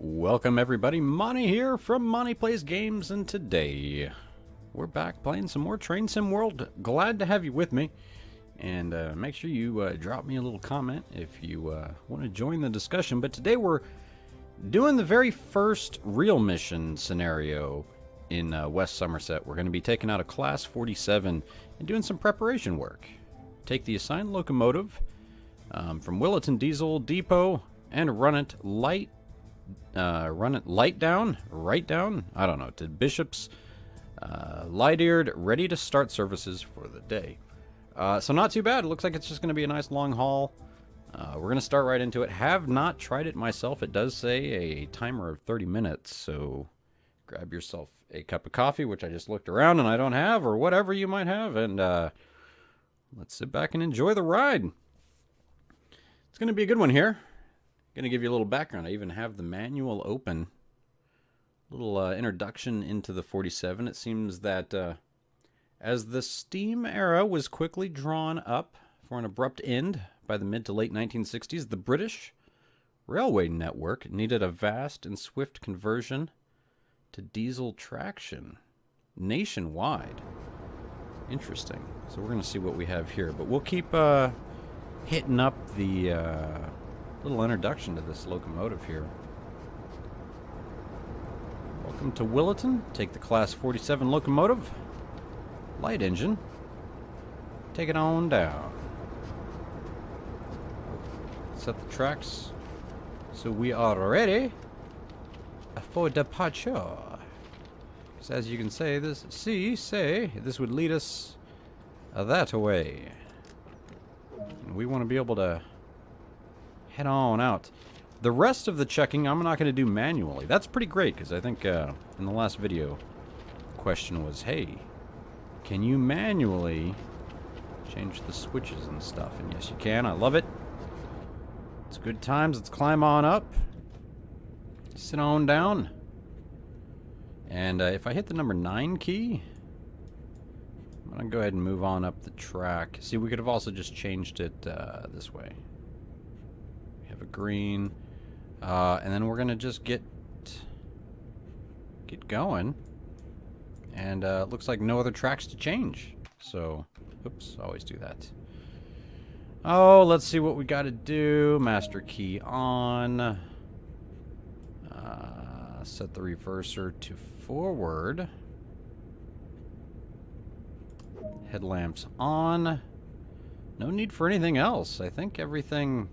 Welcome everybody, Monte here from Monte Plays Games, and today we're back playing some more Train Sim World. Glad to have you with me, and make sure you drop me a little comment if you want to join the discussion. But today we're doing the very first real mission scenario in West Somerset. We're going to be taking out a Class 47 and doing some preparation work. Take the assigned locomotive from Willetton Diesel Depot and run it right down, I don't know, to Bishop's light-eared, ready to start services for the day. So not too bad. It looks like it's just going to be a nice long haul. We're going to start right into it. Have not tried it myself. It does say a timer of 30 minutes, so grab yourself a cup of coffee, which I just looked around and I don't have, or whatever you might have, and let's sit back and enjoy the ride. It's going to be a good one here. Going to give you a little background. I even have the manual open. Little introduction into the 47. It seems that as the steam era was quickly drawn up for an abrupt end by the mid to late 1960s, the British railway network needed a vast and swift conversion to diesel traction nationwide. Interesting. So we're going to see what we have here, but we'll keep hitting up the little introduction to this locomotive here. Welcome to Willetton. Take the Class 47 locomotive. Light engine. Take it on down. Set the tracks so we are ready for departure. So as you can say, this would lead us that way. And we want to be able to head on out. The rest of the checking I'm not going to do manually. That's pretty great, because I think in the last video the question was, hey, can you manually change the switches and stuff? And yes, you can. I love it. It's good times. Let's climb on up. Sit on down. And if I hit the number 9 key, I'm going to go ahead and move on up the track. See, we could have also just changed it this way. Have a green, and then we're gonna just get going, and it looks like no other tracks to change, so oops, always do that. Oh, let's see what we got to do. Master key on, set the reverser to forward, headlamps on. No need for anything else. I think everything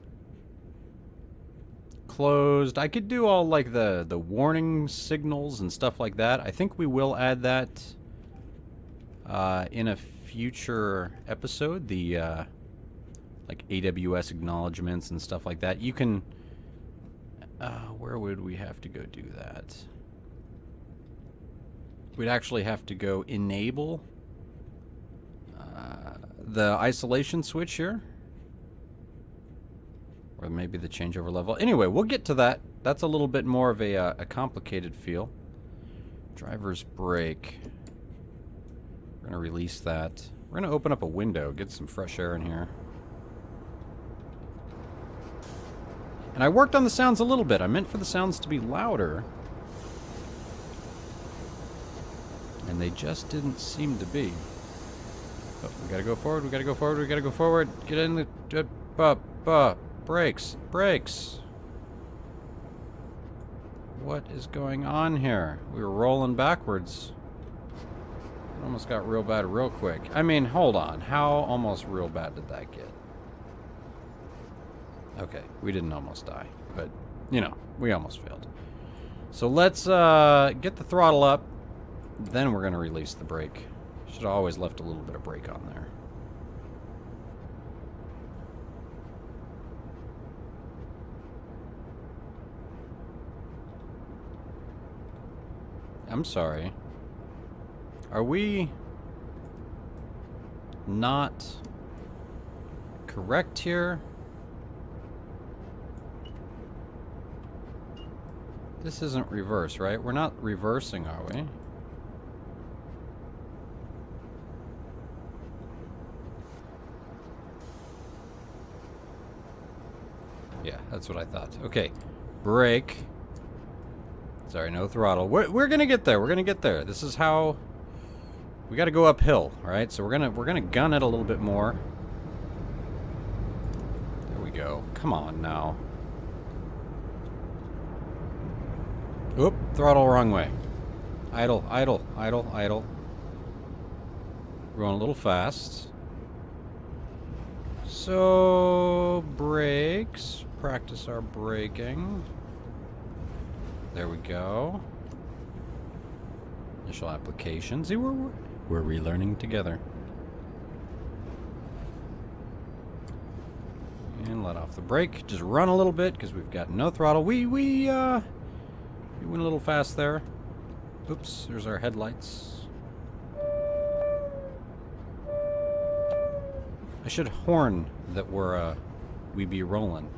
closed. I could do all like the warning signals and stuff like that. I think we will add that in a future episode. The like AWS acknowledgements and stuff like that. You can where would we have to go do that? We'd actually have to go enable the isolation switch here. Or maybe the changeover level. Anyway, we'll get to that. That's a little bit more of a complicated feel. Driver's brake. We're going to release that. We're going to open up a window, get some fresh air in here. And I worked on the sounds a little bit. I meant for the sounds to be louder. And they just didn't seem to be. Oh, we got to go forward, we got to go forward, we got to go forward. Get in the... Brakes. What is going on here? We were rolling backwards. It almost got real bad real quick. I mean, hold on. How almost real bad did that get? Okay, we didn't almost die. But, you know, we almost failed. So let's get the throttle up. Then we're going to release the brake. Should have always left a little bit of brake on there. I'm sorry. Are we not correct here? This isn't reverse, right? We're not reversing, are we? Yeah, that's what I thought. Okay. Brake. Sorry, no throttle. We're gonna get there. We're gonna get there. This is how we got to go uphill. All right, so we're gonna gun it a little bit more. There we go. Come on now. Oop, throttle wrong way. Idle, idle, idle, idle. We're going a little fast. So, brakes. Practice our braking. There we go. Initial application. See, we're relearning together. And let off the brake. Just run a little bit because we've got no throttle. We went a little fast there. Oops, there's our headlights. I should horn that we be rolling.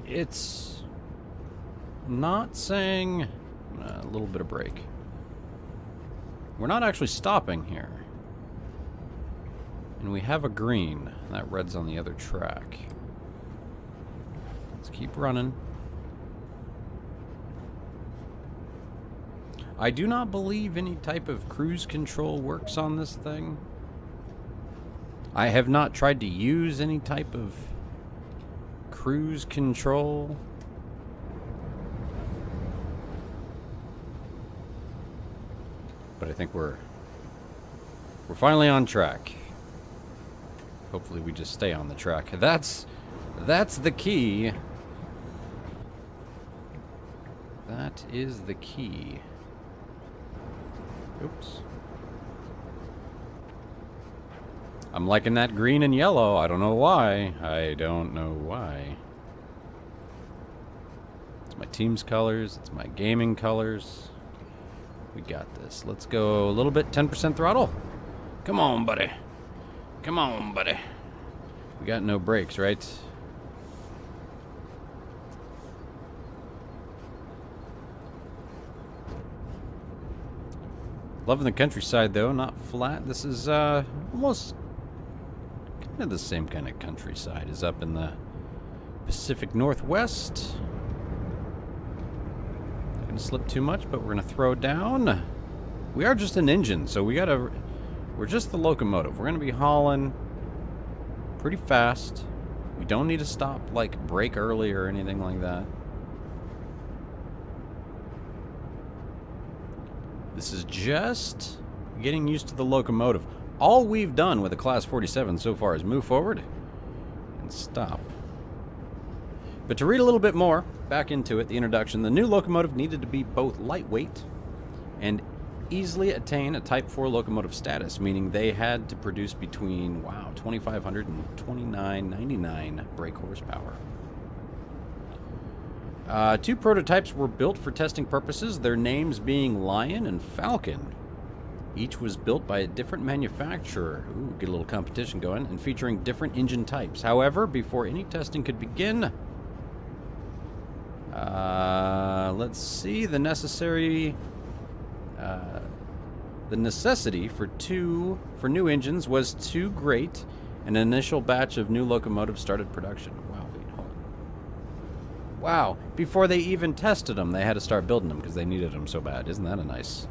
It's not saying a little bit of brake. We're not actually stopping here. And we have a green. That red's on the other track. Let's keep running. I do not believe any type of cruise control works on this thing. I have not tried to use any type of cruise control. But I think we're finally on track. Hopefully we just stay on the track. That's the key. That is the key. Oops. I'm liking that green and yellow. I don't know why. I don't know why. It's my team's colors. It's my gaming colors. We got this. Let's go a little bit. 10% throttle. Come on, buddy. Come on, buddy. We got no brakes, right? Loving the countryside, though. Not flat. This is almost kind of the same kind of countryside as up in the Pacific Northwest. Not going to slip too much, but we're going to throw down. We are just an engine, so we're just the locomotive. We're going to be hauling pretty fast. We don't need to stop, like, brake early or anything like that. This is just getting used to the locomotive. All we've done with the Class 47 so far is move forward and stop. But to read a little bit more, back into it, the introduction, the new locomotive needed to be both lightweight and easily attain a Type 4 locomotive status, meaning they had to produce between, 2,500 and 2,999 brake horsepower. Two prototypes were built for testing purposes, their names being Lion and Falcon. Each was built by a different manufacturer. Ooh, get a little competition going, and featuring different engine types. However, before any testing could begin, let's see, the necessity for new engines was too great. An initial batch of new locomotives started production. Wow, before they even tested them, they had to start building them because they needed them so bad. Isn't that a nice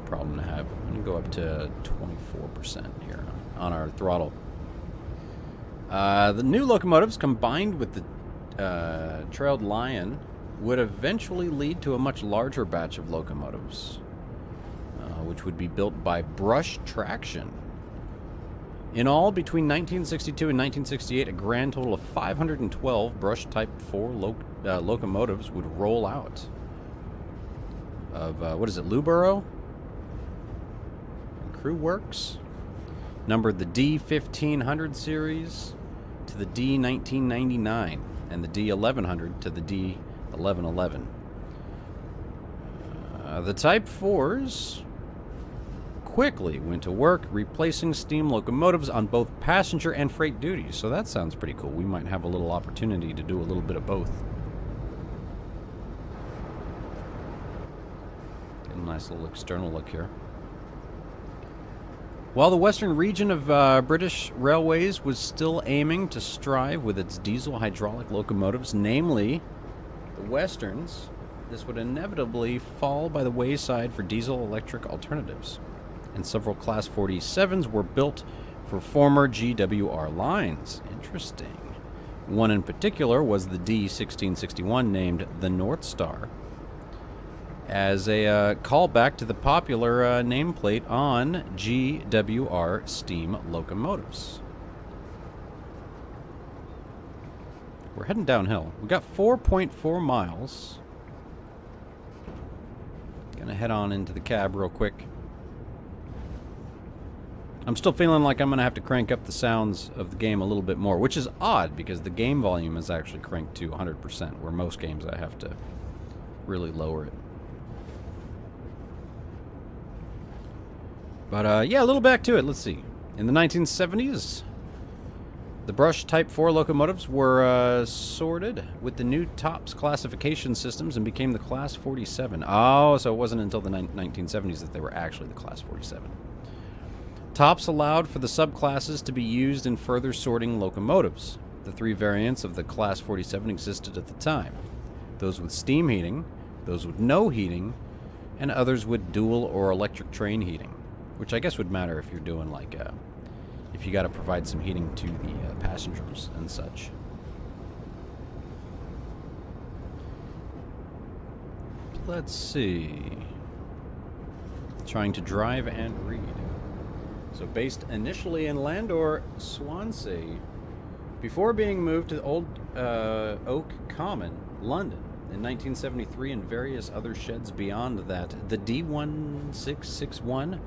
problem to have? I'm going to go up to 24% here on our throttle. The new locomotives combined with the trailed Lion would eventually lead to a much larger batch of locomotives, which would be built by brush traction. In all, between 1962 and 1968, a grand total of 512 brush Type 4 locomotives would roll out of, Loughborough? Crew Works. Numbered the D1500 series to the D1999, and the D1100 to the D1111. The Type 4s quickly went to work replacing steam locomotives on both passenger and freight duties. So that sounds pretty cool. We might have a little opportunity to do a little bit of both. Get a nice little external look here. While the western region of British Railways was still aiming to strive with its diesel hydraulic locomotives, namely the westerns, this would inevitably fall by the wayside for diesel-electric alternatives, and several Class 47s were built for former GWR lines. Interesting. One in particular was the D1661, named the North Star, as a callback to the popular nameplate on GWR steam locomotives. We're heading downhill. We got 4.4 miles. Gonna head on into the cab real quick. I'm still feeling like I'm gonna have to crank up the sounds of the game a little bit more, which is odd because the game volume is actually cranked to 100%, where most games I have to really lower it. But yeah, a little back to it. Let's see. In the 1970s, the brush Type 4 locomotives were sorted with the new TOPS classification systems and became the Class 47. Oh, so it wasn't until the 1970s that they were actually the Class 47. TOPS allowed for the subclasses to be used in further sorting locomotives. The three variants of the Class 47 existed at the time. Those with steam heating, those with no heating, and others with dual or electric train heating. Which I guess would matter if you're doing like if you got to provide some heating to the passengers and such. Let's see. Trying to drive and read. So based initially in Landor, Swansea, before being moved to Old Oak Common, London, in 1973, and various other sheds beyond that, the D1661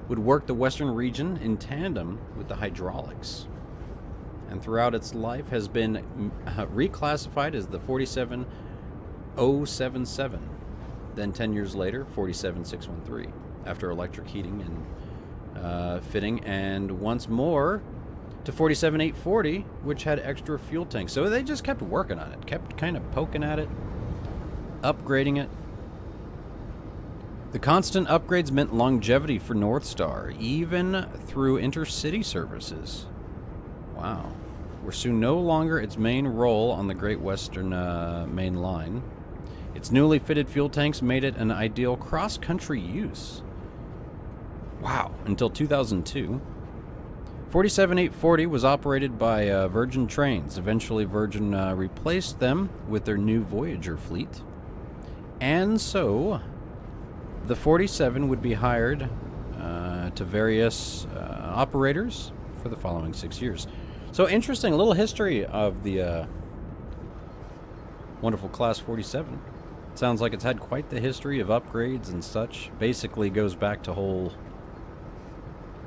would work the western region in tandem with the hydraulics, and throughout its life has been reclassified as the 47077, then 10 years later 47613, after electric heating and fitting, and once more to 47840, which had extra fuel tanks. So they just kept working on it, kept kind of poking at it, upgrading it. The constant upgrades meant longevity for North Star, even through intercity services. Wow. Were soon no longer its main role on the Great Western Main Line. Its newly fitted fuel tanks made it an ideal cross-country use. Wow. Until 2002. 47840 was operated by Virgin Trains. Eventually, Virgin replaced them with their new Voyager fleet. And so the 47 would be hired to various operators for the following 6 years. So interesting, a little history of the wonderful Class 47. Sounds like it's had quite the history of upgrades and such. Basically goes back to whole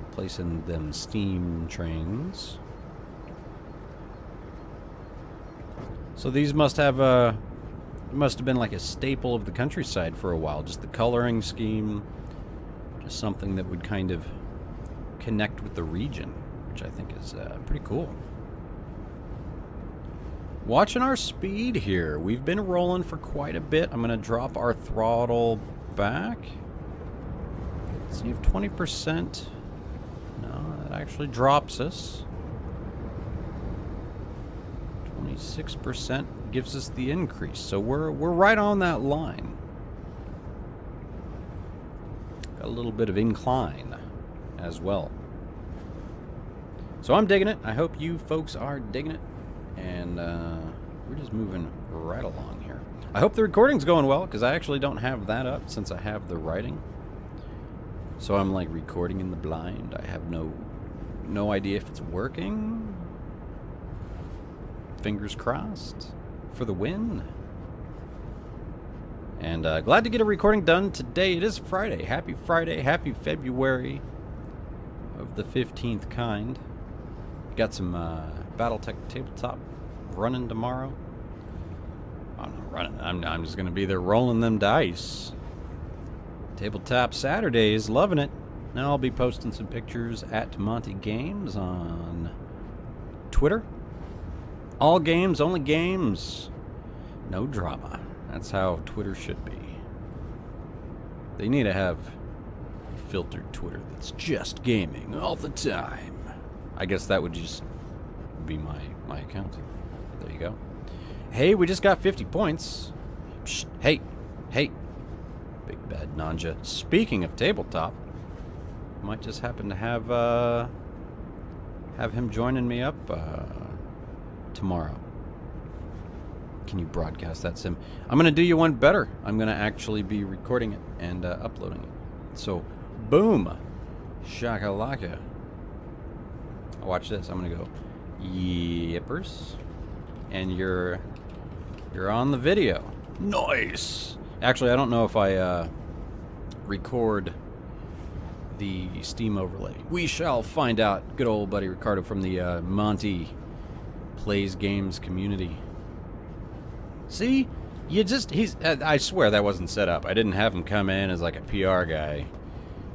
replacing them steam trains. So these must have it must have been like a staple of the countryside for a while. Just the coloring scheme, just something that would kind of connect with the region, which I think is pretty cool. Watching our speed here. We've been rolling for quite a bit. I'm going to drop our throttle back. Let's see if 20%... No, that actually drops us. 26% gives us the increase. So we're right on that line. Got a little bit of incline as well. So I'm digging it. I hope you folks are digging it. And we're just moving right along here. I hope the recording's going well, because I actually don't have that up since I have the writing. So I'm like recording in the blind. I have no idea if it's working. Fingers crossed for the win. And glad to get a recording done today. It is Friday. Happy Friday. Happy February of the 15th kind. Got some Battletech tabletop running tomorrow. I'm not running. I'm just going to be there rolling them dice. Tabletop Saturdays. Loving it. Now I'll be posting some pictures at Monte Games on Twitter. All games, only games. No drama. That's how Twitter should be. They need to have a filtered Twitter that's just gaming all the time. I guess that would just be my account. There you go. Hey, we just got 50 points. Psst, hey, hey, big bad Nanja. Speaking of tabletop, might just happen to have him joining me up tomorrow. Can you broadcast that, Sim? I'm going to do you one better. I'm going to actually be recording it and uploading it. So, boom. Shakalaka. Watch this. I'm going to go, yippers. And you're on the video. Nice. Actually, I don't know if I record the Steam overlay. We shall find out. Good old buddy Ricardo from the Monte Plays Games community. See? I swear that wasn't set up. I didn't have him come in as like a PR guy,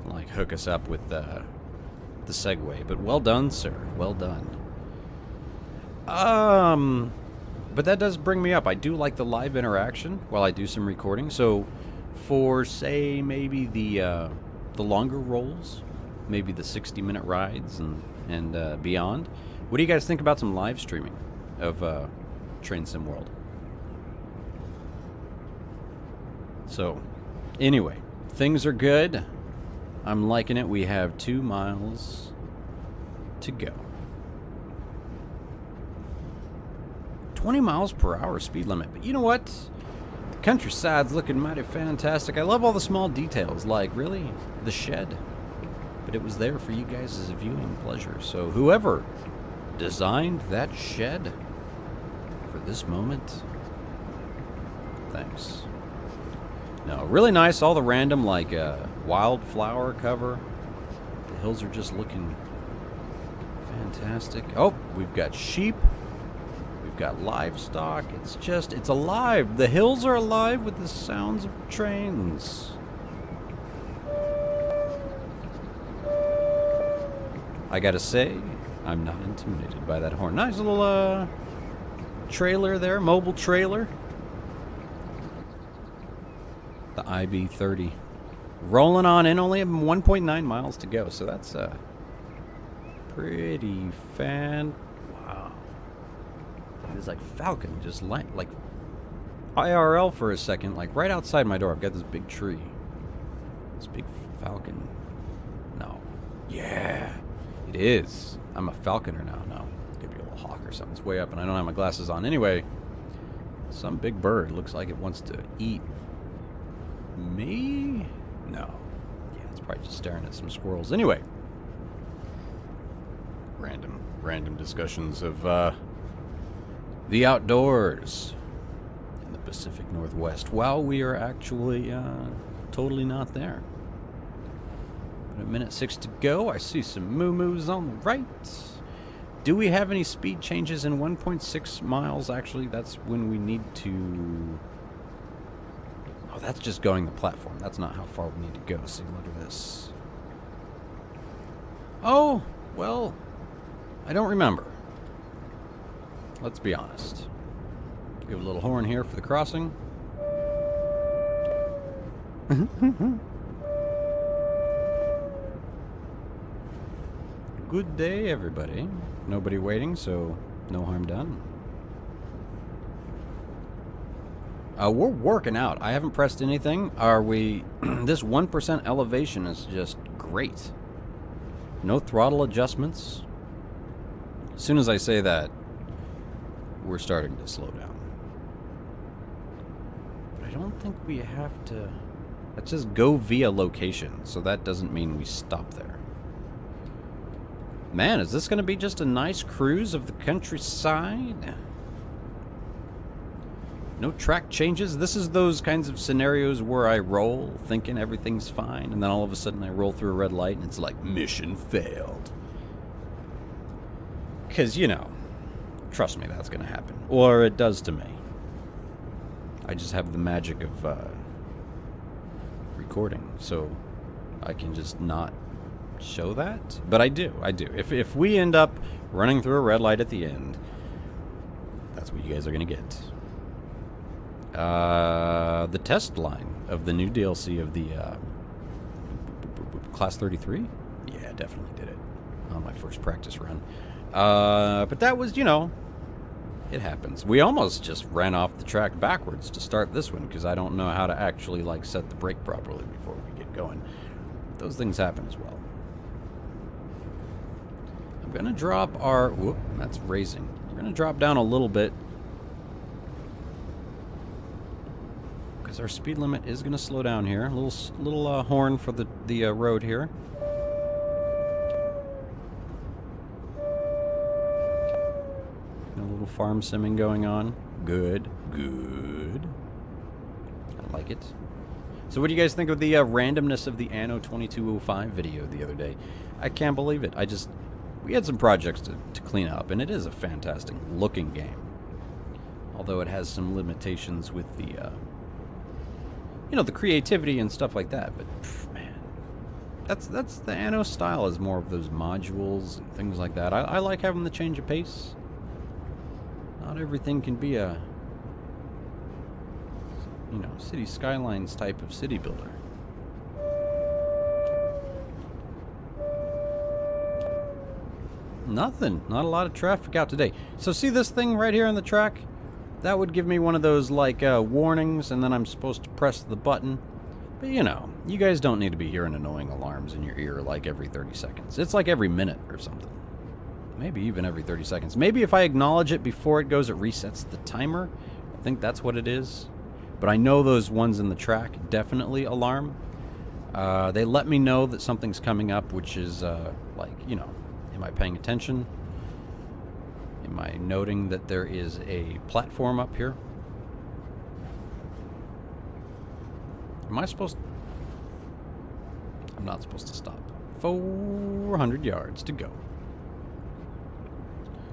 like hook us up with the segue. But well done, sir. Well done. But that does bring me up. I do like the live interaction while I do some recording. So for, say, maybe the longer rolls, maybe the 60-minute rides and beyond, what do you guys think about some live streaming of Train Sim World? So, anyway, things are good. I'm liking it. We have 2 miles to go. 20 miles per hour speed limit. But you know what? The countryside's looking mighty fantastic. I love all the small details, like, really, the shed. But it was there for you guys as a viewing pleasure. So whoever designed that shed for this moment, thanks. No, really nice. All the random, like, wildflower cover. The hills are just looking fantastic. Oh, we've got sheep. We've got livestock. It's alive. The hills are alive with the sounds of trains. I gotta say, I'm not intimidated by that horn. Nice little, trailer there, mobile trailer. The IB30. Rolling on in, only 1.9 miles to go, so that's pretty wow. It is like Falcon, just like IRL for a second, like right outside my door. I've got this big tree. This big Falcon. No. Yeah, it is. I'm a falconer now. No, it could be a little hawk or something. It's way up and I don't have my glasses on. Anyway, some big bird looks like it wants to eat me? No. Yeah, it's probably just staring at some squirrels. Anyway, random discussions of the outdoors in the Pacific Northwest while we are actually totally not there. But a minute 6 to go. I see some moo-moos on the right. Do we have any speed changes in 1.6 miles? Actually, that's when we need to... Oh, that's just going the platform. That's not how far we need to go. See, look at this. Oh, well, I don't remember. Let's be honest. Give a little horn here for the crossing. Good day, everybody. Nobody waiting, so no harm done. We're working out. I haven't pressed anything. Are we... This 1% elevation is just great. No throttle adjustments. As soon as I say that, we're starting to slow down. But I don't think we have to... Let's just go via location, so that doesn't mean we stop there. Man, is this going to be just a nice cruise of the countryside? No track changes. This is those kinds of scenarios where I roll thinking everything's fine, and then all of a sudden I roll through a red light and it's like, mission failed. Because, you know, trust me, that's going to happen. Or it does to me. I just have the magic of recording, so I can just not show that. But I do. If we end up running through a red light at the end, that's what you guys are going to get. The test line of the new DLC of the Class 33? Yeah, definitely did it on my first practice run. But that was, you know, It happens. We almost just ran off the track backwards to start this one because I don't know how to actually like set the brake properly before we get going. Those things happen as well. I'm gonna drop our, whoop, that's raising. We're gonna drop down a little bit because our speed limit is gonna slow down here. A little horn for the road here. Farm simming going on. Good. I like it. So what do you guys think of the randomness of the Anno 2205 video the other day? I can't believe it. We had some projects to clean up, and it is a fantastic looking game. Although it has some limitations with the, the creativity and stuff like that. But, man, that's the Anno style, is more of those modules and things like that. I like having the change of pace. Not everything can be a, City Skylines type of city builder. Nothing. Not a lot of traffic out today. So see this thing right here on the track? That would give me one of those, like, warnings, and then I'm supposed to press the button. But, you guys don't need to be hearing annoying alarms in your ear, like, every 30 seconds. It's like every minute or something. Maybe even every 30 seconds. Maybe if I acknowledge it before it goes, it resets the timer. I think that's what it is. But I know those ones in the track definitely alarm. They let me know that something's coming up, which is, am I paying attention? Am I noting that there is a platform up here? Am I supposed to? I'm not supposed to stop. 400 yards to go.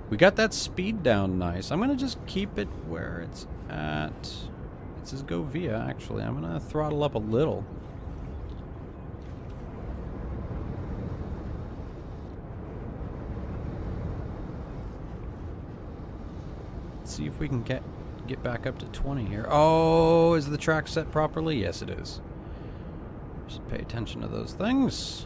We got that speed down nice. I'm going to just keep it where it's at. It says go via, actually. I'm going to throttle up a little. Let's see if we can get back up to 20 here. Oh, is the track set properly? Yes, it is. Just pay attention to those things.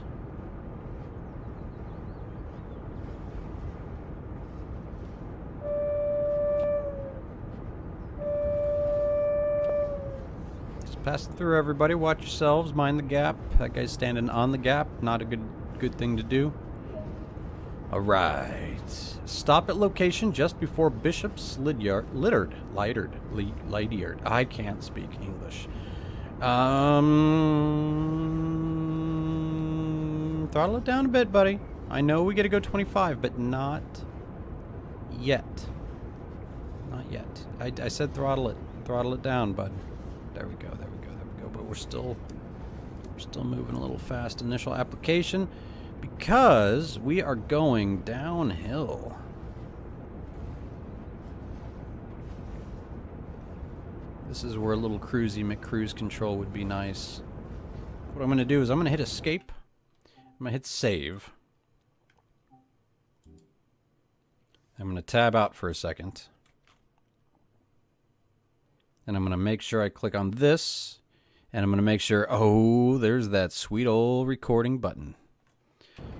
Passing through, everybody. Watch yourselves. Mind the gap. That guy's standing on the gap. Not a good thing to do. All right. Stop at location just before Bishop's Lydiard. I can't speak English. Throttle it down a bit, buddy. I know we got to go 25, but not yet. Not yet. I said throttle it. Throttle it down, bud. There we go. But we're still moving a little fast. Initial application, because we are going downhill. This is where a little cruisy McCruise control would be nice. What I'm going to do is I'm going to hit escape. I'm going to hit save. I'm going to tab out for a second. And I'm going to make sure I click on this. And I'm going to make sure, oh, there's that sweet old recording button.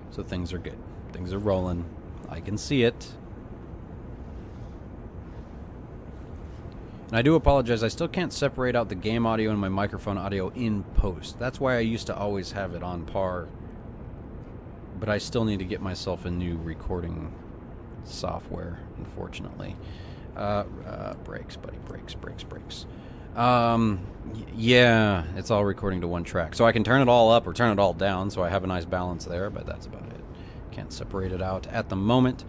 So things are good. Things are rolling. I can see it. And I do apologize. I still can't separate out the game audio and my microphone audio in post. That's why I used to always have it on par. But I still need to get myself a new recording software, unfortunately. Brakes, buddy. Brakes. Yeah, it's all recording to one track. So I can turn it all up or turn it all down, so I have a nice balance there, but that's about it. Can't separate it out at the moment.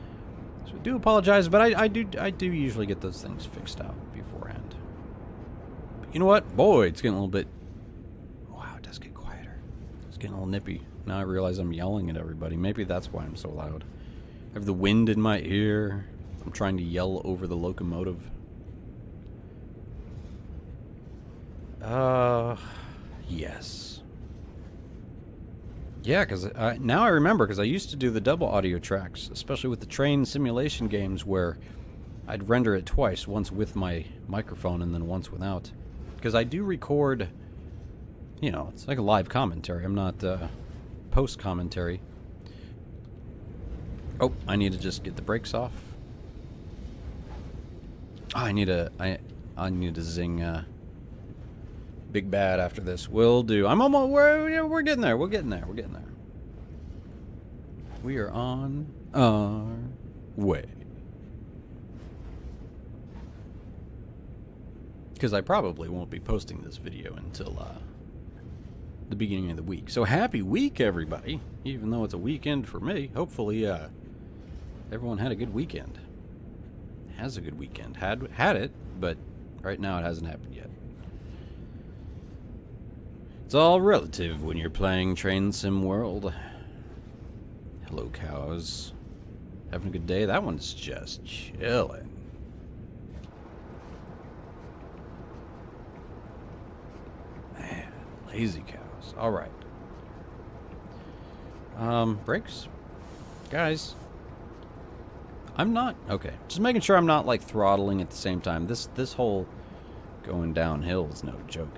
So I do apologize, but I do usually get those things fixed out beforehand. But you know what? Boy, it's getting a little bit... Wow, it does get quieter. It's getting a little nippy. Now I realize I'm yelling at everybody. Maybe that's why I'm so loud. I have the wind in my ear. I'm trying to yell over the locomotive. Yes. Yeah, because now I remember, because I used to do the double audio tracks, especially with the train simulation games where I'd render it twice, once with my microphone and then once without. Because I do record, it's like a live commentary. I'm not post-commentary. Oh, I need to just get the brakes off. Oh, I need a zing big bad after this. Will do. I'm almost we're getting there. We're getting there. We're getting there. We are on our way. Because I probably won't be posting this video until the beginning of the week. So happy week, everybody. Even though it's a weekend for me. Hopefully everyone had a good weekend. Has a good weekend. Had it, but right now it hasn't happened yet. It's all relative when you're playing Train Sim World. Hello, cows. Having a good day? That one's just chilling. Man, lazy cows. All right. Brakes? Guys. I'm not... Okay. Just making sure I'm not, like, throttling at the same time. This whole going downhill is no joke.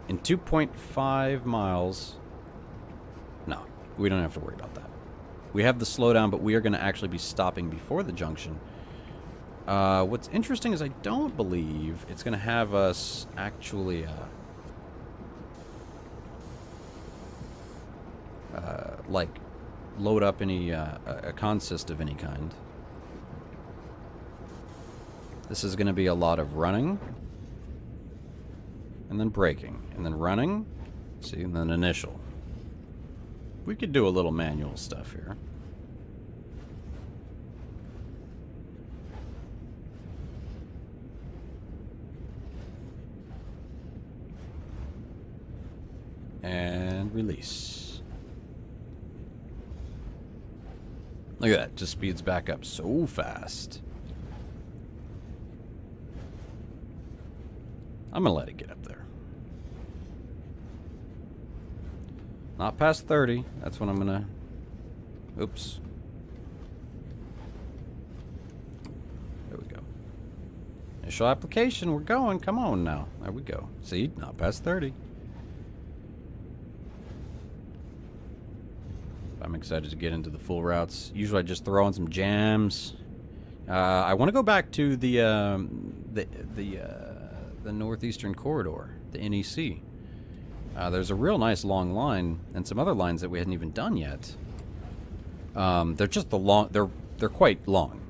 In 2.5 miles... No, we don't have to worry about that. We have the slowdown, but we are going to actually be stopping before the junction. What's interesting is I don't believe it's going to have us actually... like, load up any, a consist of any kind. This is going to be a lot of running, and then braking, and then running, see, and then initial. We could do a little manual stuff here. And release. Look at that, just speeds back up so fast. I'm gonna let it get up there. Not past 30. That's when I'm gonna... Oops. There we go. Initial application. We're going. Come on now. There we go. See? Not past 30. I'm excited to get into the full routes. Usually I just throw in some jams. I want to go back to the Northeastern Corridor, the NEC. There's a real nice long line and some other lines that we hadn't even done yet. They're just they're quite long.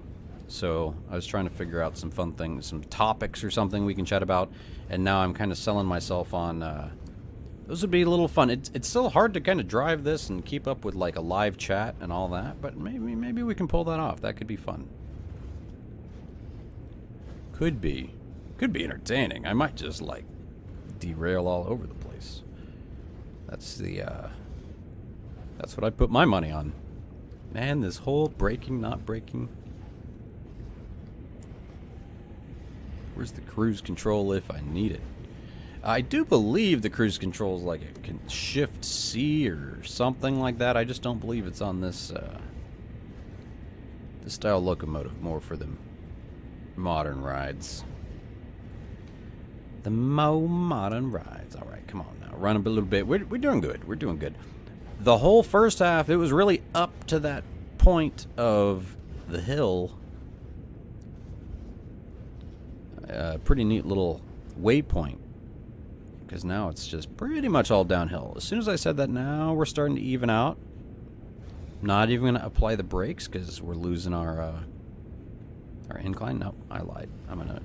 So I was trying to figure out some fun things, some topics or something we can chat about. And now I'm kind of selling myself on those would be a little fun. It's still hard to kind of drive this and keep up with like a live chat and all that, but maybe we can pull that off. That could be fun. Could be entertaining. I might just like derail all over the place. That's what I put my money on. Man, this whole braking, not braking. Where's the cruise control if I need it? I do believe the cruise control is like a shift C or something like that. I just don't believe it's on this this style locomotive. More for the modern rides. The modern rides. All right, come on now. Run a little bit. We're doing good. We're doing good. The whole first half, it was really up to that point of the hill. Pretty neat little waypoint. Because now it's just pretty much all downhill. As soon as I said that, now we're starting to even out. Not even going to apply the brakes because we're losing our incline. No, I lied. I'm going to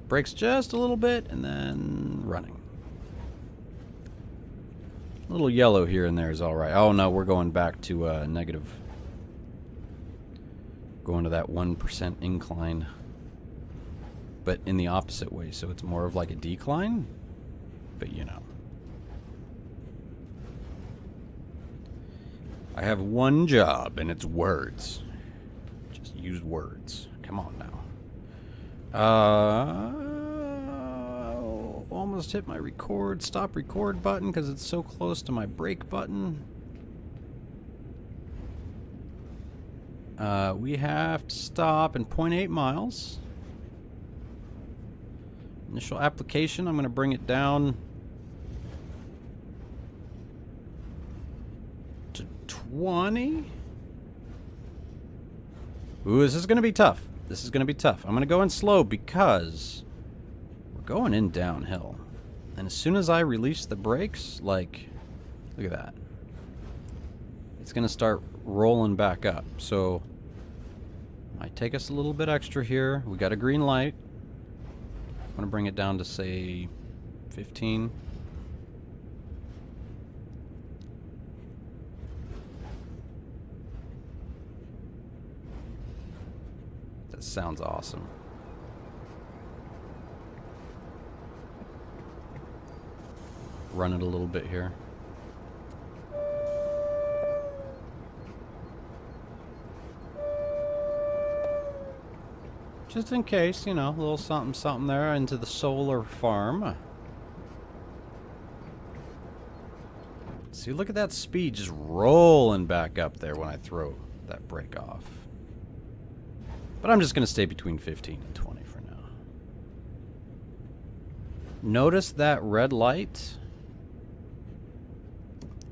brakes just a little bit and then running. A little yellow here and there is all right. Oh no, we're going back to negative. Going to that 1% incline. But in the opposite way, so it's more of like a decline. But you know. I have one job, and it's words. Just use words. Come on now. Almost hit my stop record button because it's so close to my brake button. We have to stop in 0.8 miles. Initial application, I'm going to bring it down to 20. Ooh, this is going to be tough. This is going to be tough. I'm going to go in slow because we're going in downhill. And as soon as I release the brakes, like, look at that. It's going to start rolling back up. So, might take us a little bit extra here. We got a green light. I'm going to bring it down to, say, 15. That sounds awesome. Run it a little bit here. Just in case, you know, a little something something there into the solar farm. See, look at that speed just rolling back up there when I throw that brake off. But I'm just going to stay between 15 and 20 for now. Notice that red light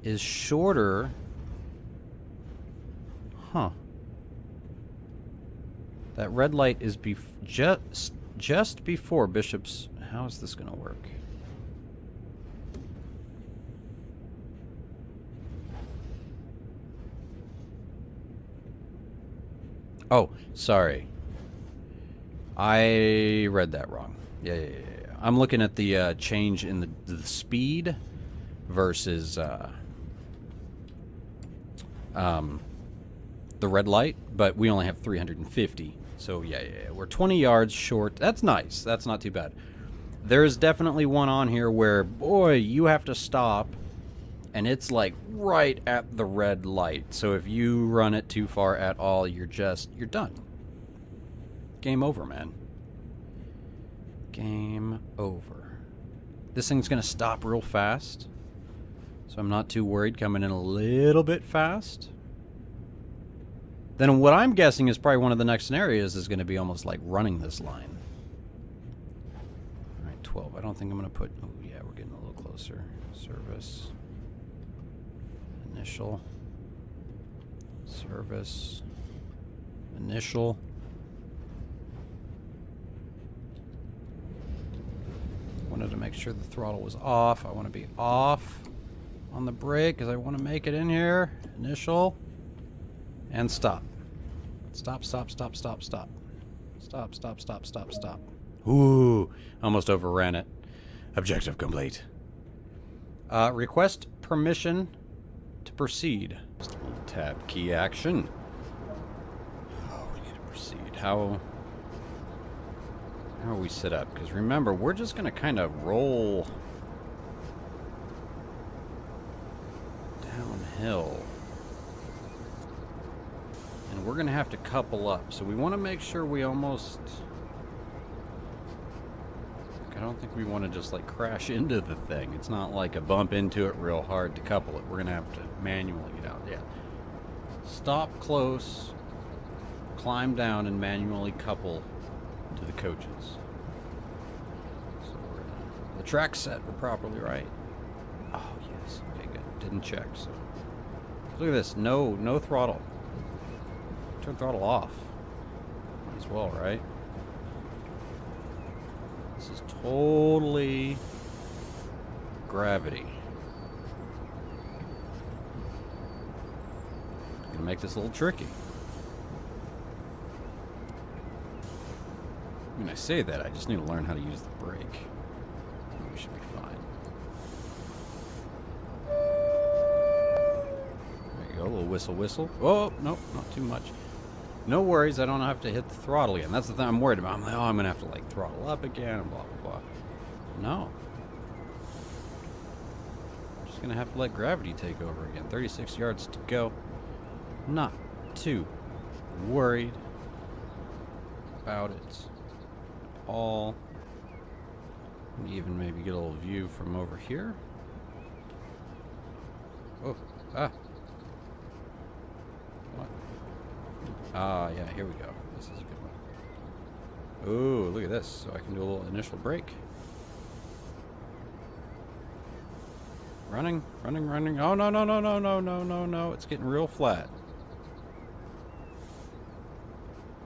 is shorter. Huh. That red light is just before Bishop's. How is this going to work? Oh, sorry. I read that wrong. Yeah. I'm looking at the change in the speed versus the red light, but we only have 350. So yeah, we're 20 yards short. That's nice. That's not too bad. There's definitely one on here where, boy, you have to stop, and it's like right at the red light. So if you run it too far at all, you're done. Game over, man. Game over. This thing's gonna stop real fast, so I'm not too worried coming in a little bit fast. Then what I'm guessing is probably one of the next scenarios is going to be almost like running this line. All right, 12. I don't think I'm going to put... Oh, yeah, we're getting a little closer. Service. Initial. Service. Initial. Wanted to make sure the throttle was off. I want to be off on the brake because I want to make it in here. Initial. And stop. Stop. Ooh, almost overran it. Objective complete. Request permission to proceed. Just a little tab key action. Oh, we need to proceed. How are we set up? Because remember, we're just going to kind of roll downhill. And we're going to have to couple up. So we want to make sure we almost... I don't think we want to just like crash into the thing. It's not like a bump into it real hard to couple it. We're going to have to manually get out. Yeah. Stop close, climb down, and manually couple to the coaches. So the track set were properly right. Oh, yes. Okay, good. Didn't check. So look at this. No throttle. Turn throttle off. Might as well, right? This is totally gravity. Gonna make this a little tricky. When I say that, I just need to learn how to use the brake. We should be fine. There you go, a little whistle. Oh, nope, not too much. No worries, I don't have to hit the throttle again. That's the thing I'm worried about. I'm like, oh, I'm going to have to, like, throttle up again, and blah, blah, blah. No. I'm just going to have to let gravity take over again. 36 yards to go. Not too worried about it at all. Even maybe get a little view from over here. Oh, What? Yeah, here we go. This is a good one. Ooh, look at this. So I can do a little initial brake. Running. Oh, no. It's getting real flat.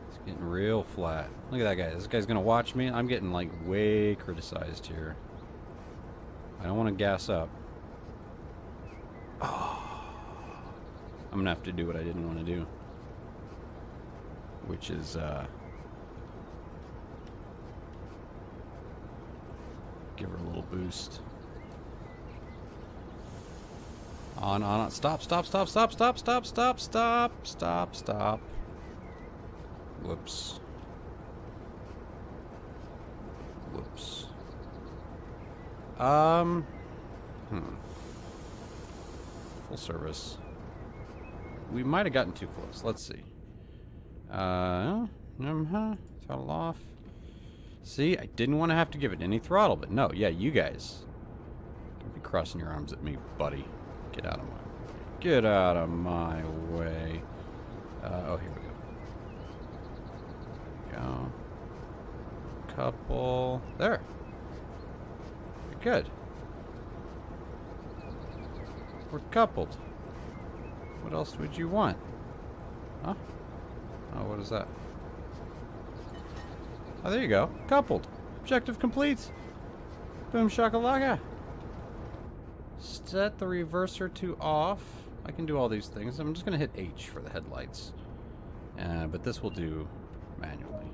It's Getting real flat. Look at that guy. This guy's gonna watch me. I'm getting like way criticized here. I don't want to gas up. Oh. I'm gonna have to do what I didn't want to do. Which is give her a little boost. On. Stop. Whoops. Full service. We might have gotten too close. Let's see. Throttle off. See, I didn't want to have to give it any throttle, but no, yeah, you guys. Don't be crossing your arms at me, buddy. Get out of my way. Get out of my way. Oh, here we go. There we go. Couple. There. You're good. We're coupled. What else would you want? Huh? Oh, what is that? Oh, there you go. Coupled. Objective complete. Boom shakalaka. Set the reverser to off. I can do all these things. I'm just going to hit H for the headlights. But this will do manually.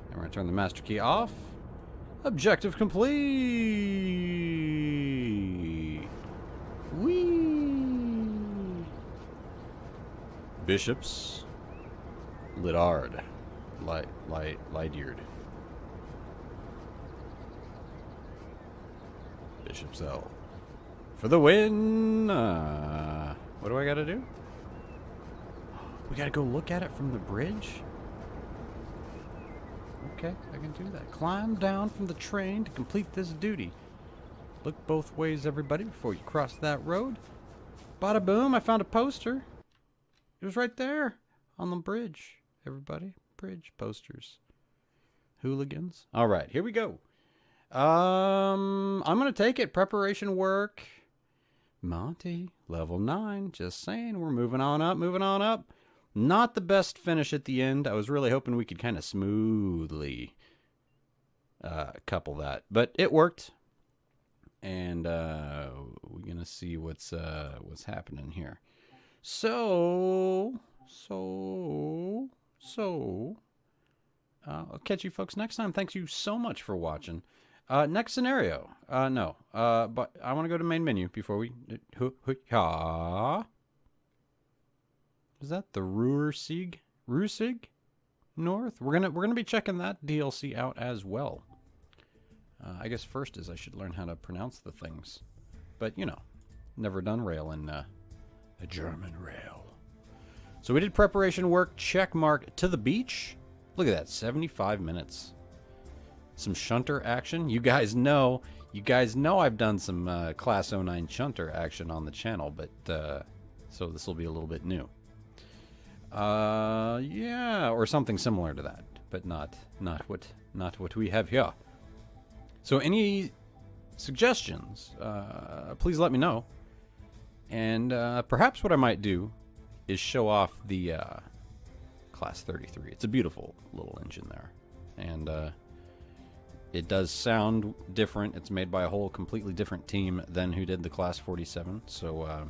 And we're going to turn the master key off. Objective complete. Whee! Bishops. Lidard. Light-eared. Bishop's L. For the win! What do I gotta do? We gotta go look at it from the bridge? Okay, I can do that. Climb down from the train to complete this duty. Look both ways, everybody, before you cross that road. Bada boom, I found a poster. It was right there on the bridge. Everybody, bridge posters. Hooligans. All right, here we go. I'm going to take it. Preparation work. Monte, level 9. Just saying, we're moving on up. Not the best finish at the end. I was really hoping we could kind of smoothly couple that. But it worked. And we're going to see what's happening here. So I'll catch you folks next time. Thanks you so much for watching. Next scenario. No. But I want to go to main menu before we... Is that the Rursig North? We're gonna be checking that DLC out as well. I guess first is I should learn how to pronounce the things. But, you know, never done rail in a German rail. So we did preparation work, check mark, to the beach. Look at that, 75 minutes. Some shunter action. You guys know I've done some Class 09 shunter action on the channel, but so this will be a little bit new. Yeah, or something similar to that, but not what we have here. So any suggestions, please let me know. And perhaps what I might do is show off the Class 33. It's a beautiful little engine there. And it does sound different. It's made by a whole completely different team than who did the Class 47. So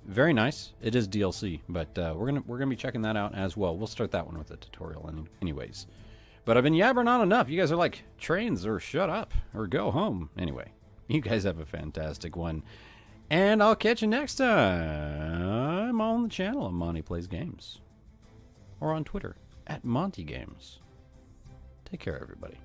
very nice. It is DLC, but we're gonna be checking that out as well. We'll start that one with a tutorial anyways. But I've been yabbering on enough. You guys are like, trains, or shut up, or go home. Anyway, you guys have a fantastic one. And I'll catch you next time on the channel of Monte Plays Games. Or on Twitter, @MonteGames. Take care, everybody.